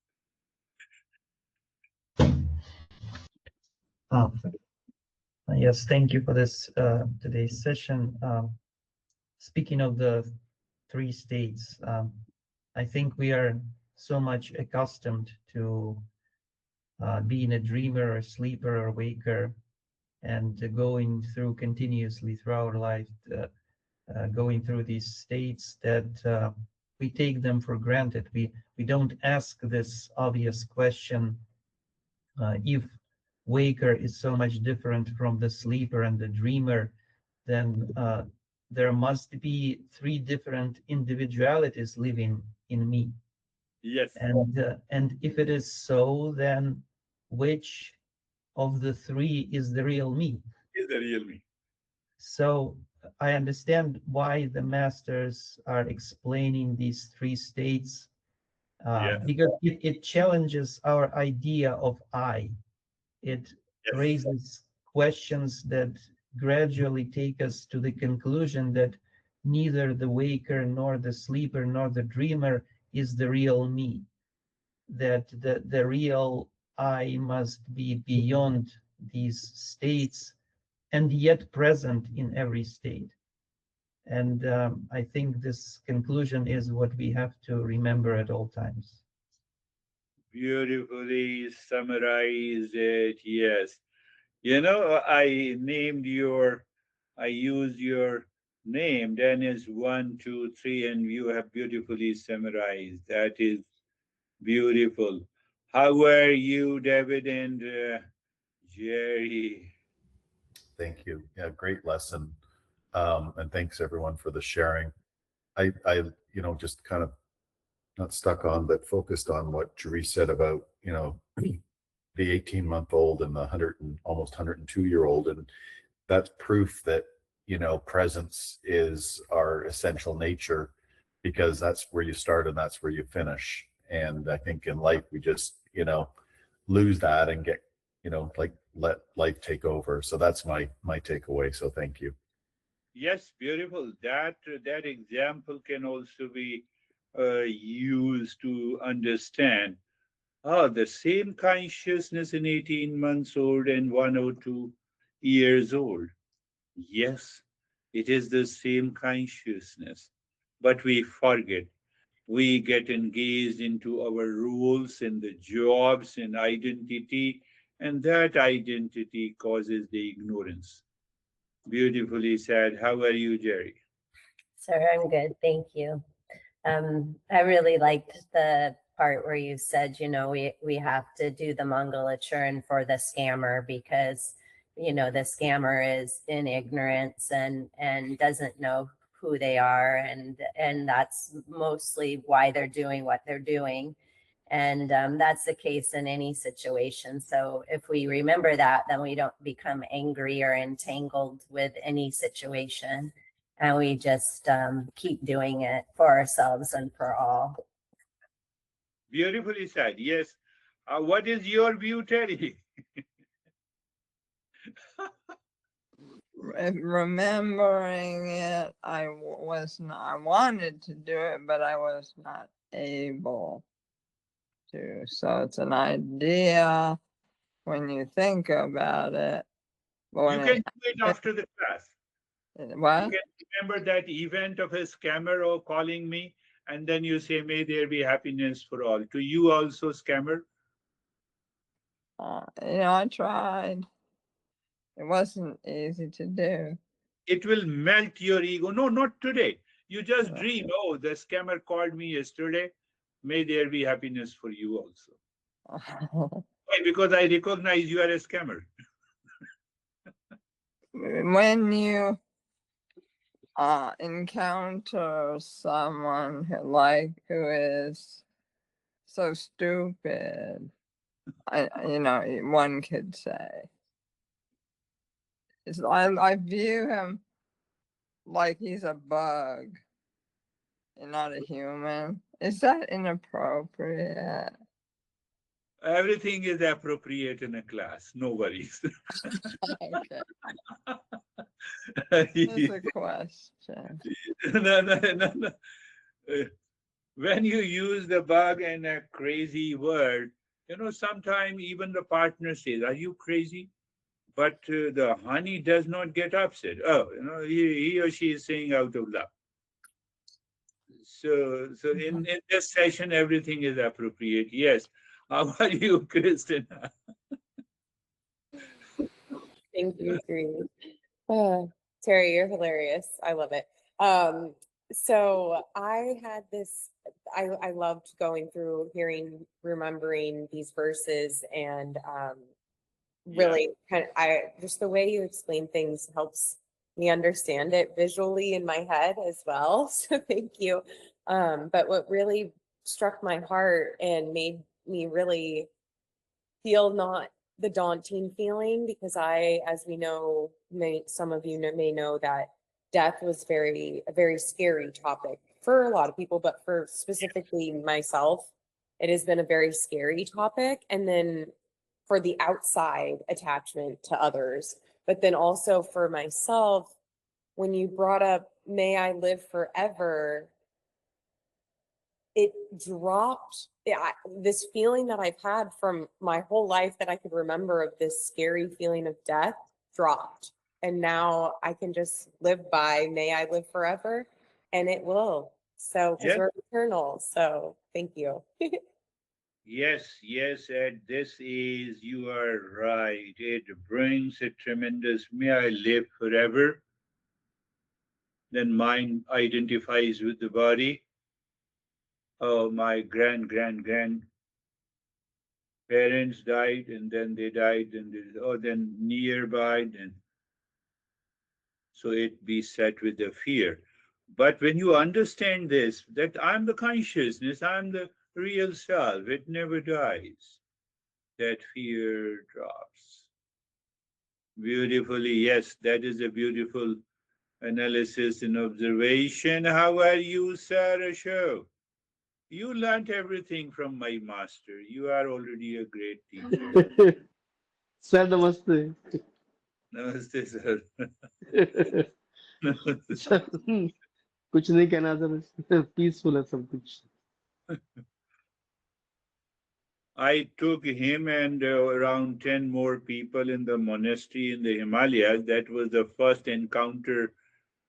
Uh, yes, thank you for this today's session. Speaking of the three states, I think we are so much accustomed to being a dreamer, a sleeper, or waker, and going through continuously through our life, going through these states that we take them for granted. We don't ask this obvious question, if waker is so much different from the sleeper and the dreamer, then there must be three different individualities living in me. Yes. And if it is so, then which of the three is the real me? Is the real me. So I understand why the masters are explaining these three states, Yeah. because it challenges our idea of I. It Yes. raises questions that gradually take us to the conclusion that neither the waker nor the sleeper nor the dreamer is the real me, that the real I must be beyond these states and yet present in every state. And I think this conclusion is what we have to remember at all times. Beautifully summarized it. Yes. You know, I used your name, Dennis 1, 2, 3, and you have beautifully summarized. That is beautiful. How are you, David and Jerry? Thank you. Yeah, great lesson. And thanks everyone for the sharing. Just kind of not stuck on, but focused on what Girish said about, the 18-month-old and the 100 and almost 102-year-old. And that's proof that, presence is our essential nature, because that's where you start and that's where you finish. And I think in life, we just, lose that and get, like let life take over. So that's my takeaway. So thank you. Yes, beautiful. That example can also be used to understand. The same consciousness in 18 months old and 102 years old. Yes, it is the same consciousness, but we forget. We get engaged into our roles and the jobs and identity, and that identity causes the ignorance. Beautifully said. How are you, Jerry? Sir, I'm good. Thank you. I really liked the part where you said, we have to do the Mangalacharan for the scammer, because, the scammer is in ignorance and doesn't know who they are. And that's mostly why they're doing what they're doing. And that's the case in any situation. So if we remember that, then we don't become angry or entangled with any situation. And we just keep doing it for ourselves and for all. Beautifully said. Yes. What is your view, Terry? Remembering it, I wanted to do it, but I was not able to. So it's an idea when you think about it. But You can do it after the class. You what? can remember that event of a scammer or calling me, and then you say, "May there be happiness for all." To you also, scammer. I tried. It wasn't easy to do. It will melt your ego. No, not today. You just dream. Oh, the scammer called me yesterday. May there be happiness for you also. Why? Because I recognize you are a scammer. When you encounter someone who is so stupid, one could say, I view him like he's a bug and not a human. Is that inappropriate? Everything is appropriate in a class. No worries. Okay, that's a question. No, no, no, no. When you use the bug and a crazy word, sometimes even the partner says, "Are you crazy?" But the honey does not get upset. Oh, he or she is saying out of love. So in this session, everything is appropriate. Yes. How are you, Christina? Thank you, Girish. Terry, you're hilarious. I love it. So I had this, I loved going through, remembering these verses, and really just the way you explain things helps me understand it visually in my head as well. So thank you. But what really struck my heart and made me really feel not the daunting feeling, because as we know, some of you may know that death was a very scary topic for a lot of people, but for specifically myself, it has been a very scary topic. And then for the outside attachment to others, but then also for myself, when you brought up, "May I live forever," it dropped this feeling that I've had from my whole life that I could remember, of this scary feeling of death, dropped. And now I can just live by, may I live forever? And it will. So, because Yes, we're eternal. So, thank you. yes, Ed, you are right. It brings a tremendous, may I live forever. Then mind identifies with the body. Oh, my grand parents died, and then they died, and then nearby, and so it be set with the fear. But when you understand this, that I'm the consciousness, I'm the real self, it never dies, that fear drops. Beautifully, yes, that is a beautiful analysis and observation. How are you, Sarah Show? You learned everything from my master. You are already a great teacher. Sir नमस्ते Namaste, sir. Sir कुछ नहीं कहना sir peaceful है सब कुछ I took him and around 10 more people in the monastery in the Himalayas. That was the first encounter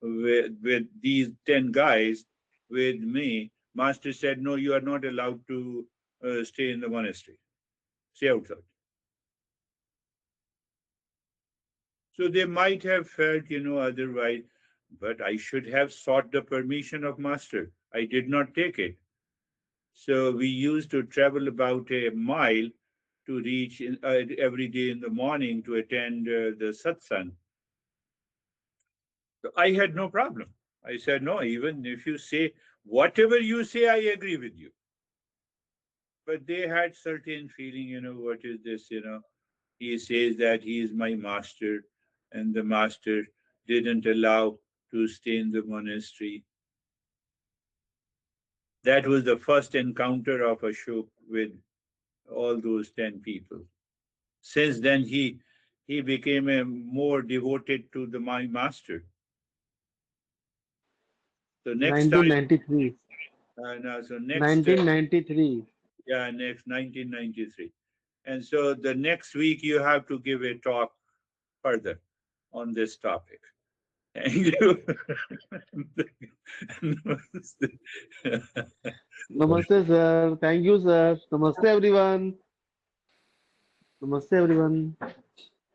with these 10 guys with me. Master said, no, you are not allowed to stay in the monastery. Stay outside. So they might have felt, otherwise, but I should have sought the permission of Master. I did not take it. So we used to travel about a mile to reach every day in the morning to attend the satsang. So I had no problem. I said, no, even if you say whatever you say, I agree with you. But they had certain feeling, what is this, he says that he is my master, and the master didn't allow to stay in the monastery. That was the first encounter of Ashok with all those 10 people. Since then, he became a more devoted to my master. So next time, 1993 no, so next, 1993 yeah, next 1993. And so the next week you have to give a talk further on this topic. Thank you. नमस्ते sir thank you sir नमस्ते everyone नमस्ते everyone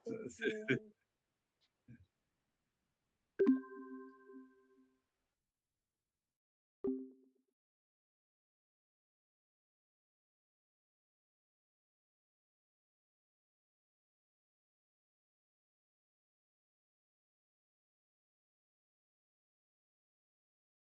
Thank you.